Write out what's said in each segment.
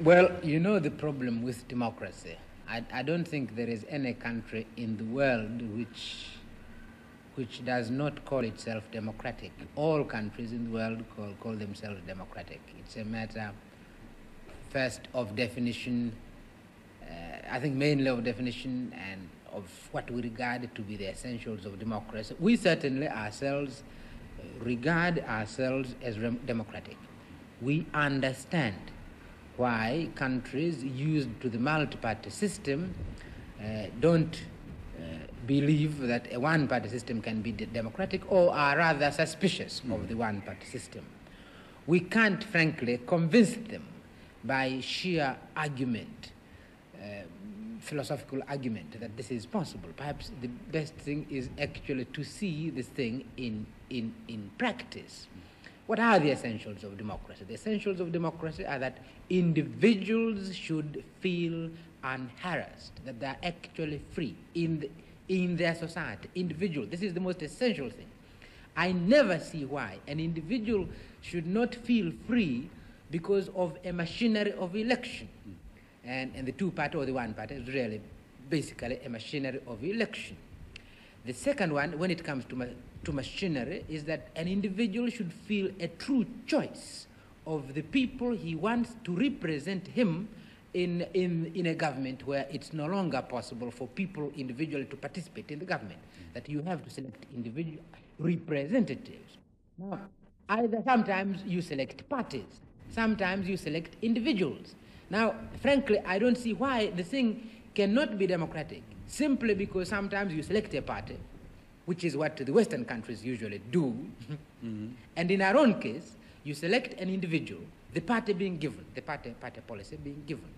Well, you know the problem with democracy. I don't think there is any country in the world which does not call itself democratic. All countries in the world call themselves democratic. It's a matter, first, of definition, I think mainly of definition and of what we regard to be the essentials of democracy. We certainly ourselves regard ourselves as democratic. We understand why countries used to the multi-party system don't believe that a one-party system can be democratic, or are rather suspicious of the one-party system. We can't, frankly, convince them by sheer argument, philosophical argument, that this is possible. Perhaps the best thing is actually to see this thing in practice. What are the essentials of democracy? The essentials of democracy are that individuals should feel unharassed, that they are actually free in their society. Individual, this is the most essential thing. I never see why an individual should not feel free because of a machinery of election. And the two-party or the one-party is really basically a machinery of election. The second one, when it comes to machinery, is that an individual should feel a true choice of the people he wants to represent him in a government where it's no longer possible for people individually to participate in the government, that you have to select individual representatives. Now, sometimes you select parties, sometimes you select individuals. Now, frankly, I don't see why the thing cannot be democratic, simply because sometimes you select a party, which is what the Western countries usually do, and in our own case, you select an individual, the party being given, the party policy being given.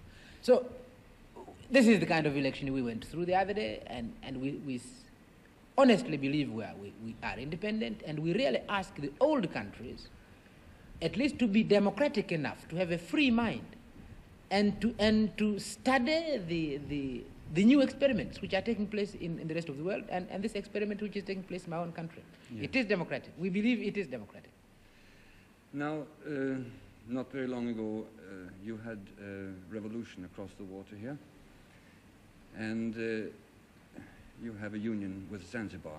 So this is the kind of election we went through the other day, and we honestly believe we are independent, and we really ask the old countries at least to be democratic enough, to have a free mind, and to study the new experiments which are taking place in the rest of the world, and this experiment which is taking place in our own country. Yeah. It is democratic. We believe it is democratic. Now, not very long ago, you had a revolution across the water here, and you have a union with Zanzibar.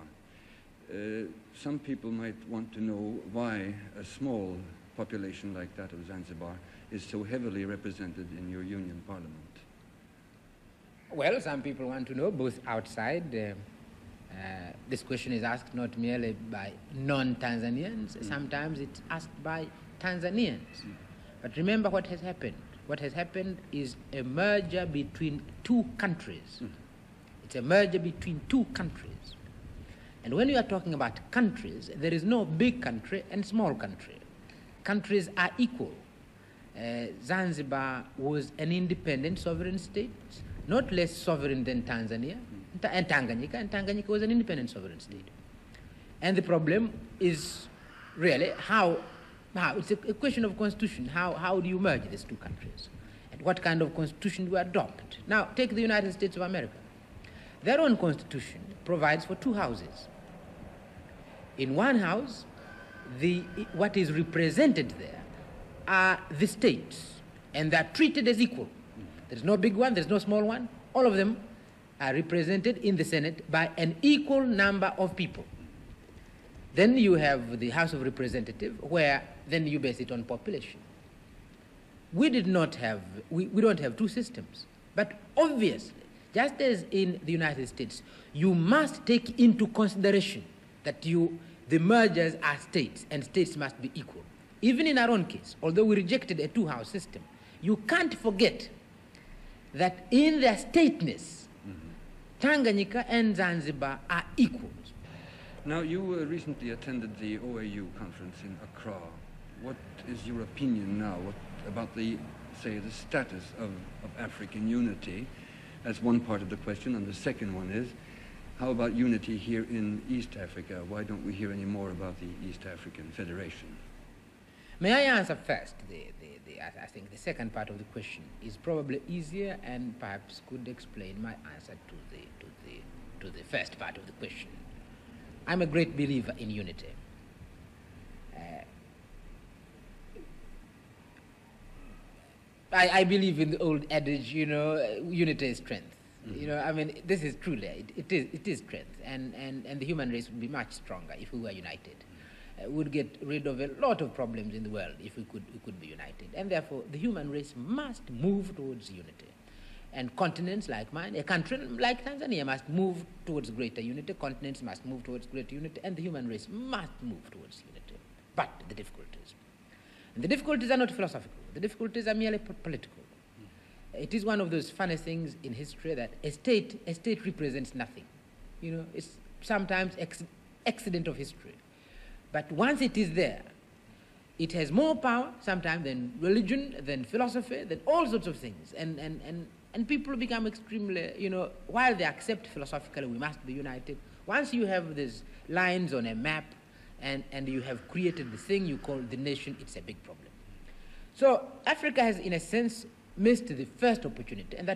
Some people might want to know why a small population like that of Zanzibar is so heavily represented in your union parliament. Well, some people want to know, both outside. This question is asked not merely by non-Tanzanians. Sometimes it's asked by Tanzanians. But remember what has happened. What has happened is a merger between two countries. It's a merger between two countries. And when you are talking about countries, there is no big country and small country. Countries are equal. Zanzibar was an independent sovereign state, not less sovereign than Tanzania and Tanganyika was an independent sovereign state. And the problem is really how it's a question of constitution. How do you merge these two countries? And what kind of constitution do you adopt? Now, take the United States of America. Their own constitution provides for two houses. In one house, what is represented there are the states, and they're treated as equal. There's no big one, there's no small one. All of them are represented in the Senate by an equal number of people. Then you have the House of Representatives, where then you base it on population. We don't have two systems. But obviously, just as in the United States, you must take into consideration that the mergers are states, and states must be equal. Even in our own case, although we rejected a two-house system, you can't forget that in their stateness, Tanganyika and Zanzibar are equals. Now, you recently attended the OAU conference in Accra. What is your opinion now about the status of African unity? That's one part of the question, and the second one is, how about unity here in East Africa? Why don't we hear any more about the East African Federation? May I answer first? I think the second part of the question is probably easier and perhaps could explain my answer to the first part of the question. I'm a great believer in unity. I believe in the old adage, you know, unity is strength. You know, I mean, this is truly, it is strength, and the human race would be much stronger if we were united. We'd get rid of a lot of problems in the world if we could be united, and therefore the human race must move towards unity. And continents like mine, a country like Tanzania must move towards greater unity, continents must move towards greater unity, and the human race must move towards unity. But the difficulties. And the difficulties are not philosophical, the difficulties are merely political. It is one of those funny things in history that a state represents nothing. You know, it's sometimes accident of history. But once it is there, it has more power sometimes than religion, than philosophy, than all sorts of things. And people become extremely, you know, while they accept philosophically we must be united, once you have these lines on a map and you have created the thing you call the nation, it's a big problem. So Africa has, in a sense, missed the first opportunity, and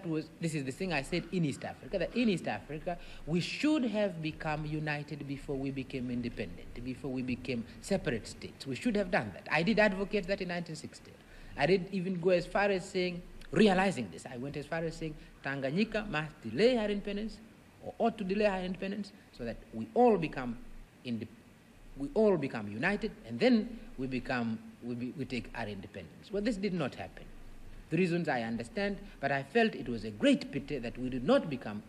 this is the thing I said in East Africa, that in East Africa we should have become united before we became independent, before we became separate states. We should have done that. I did advocate that in 1960. I did even go as far as saying, realizing this, I went as far as saying Tanganyika must delay her independence, or ought to delay her independence, so that we all become united, and then we take our independence. Well, this did not happen. The reasons I understand, but I felt it was a great pity that we did not become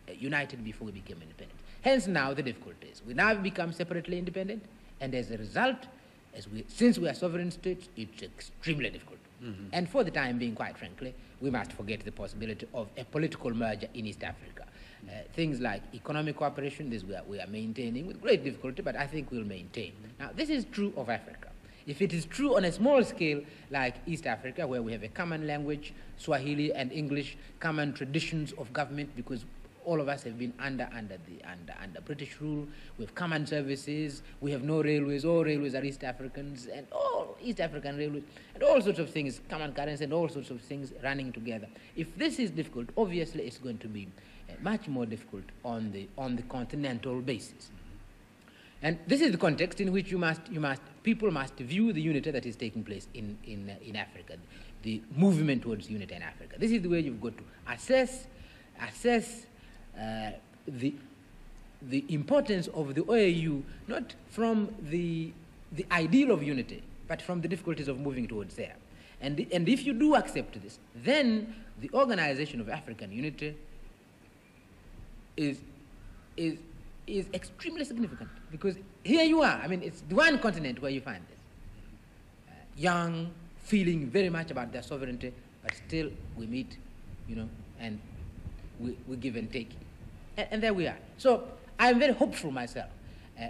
united before we became independent. Hence now the difficulties. We now become separately independent, and as a result, since we are sovereign states, it's extremely difficult. And for the time being, quite frankly, we must forget the possibility of a political merger in East Africa. Things like economic cooperation, this we are maintaining with great difficulty, but I think we'll maintain. Now, this is true of Africa. If it is true on a small scale like East Africa, where we have a common language, Swahili and English, common traditions of government, because all of us have been under British rule, we have common services, we have no railways, all railways are East Africans, and all East African railways, and all sorts of things, common currency and all sorts of things running together. If this is difficult, obviously it's going to be much more difficult on the continental basis. And this is the context in which people must view the unity that is taking place in Africa, the movement towards unity in Africa. This is the way you've got to assess the importance of the OAU, not from the ideal of unity, but from the difficulties of moving towards there. And if you do accept this, then the organization of African unity is extremely significant, because here you are. I mean, it's the one continent where you find this. Young, feeling very much about their sovereignty, but still we meet, you know, and we give and take. And there we are. So I'm very hopeful myself.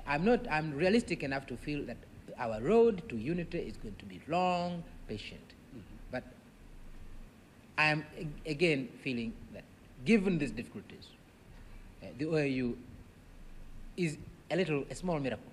I'm realistic enough to feel that our road to unity is going to be long, patient. But I am again feeling that given these difficulties, the OAU is a small miracle.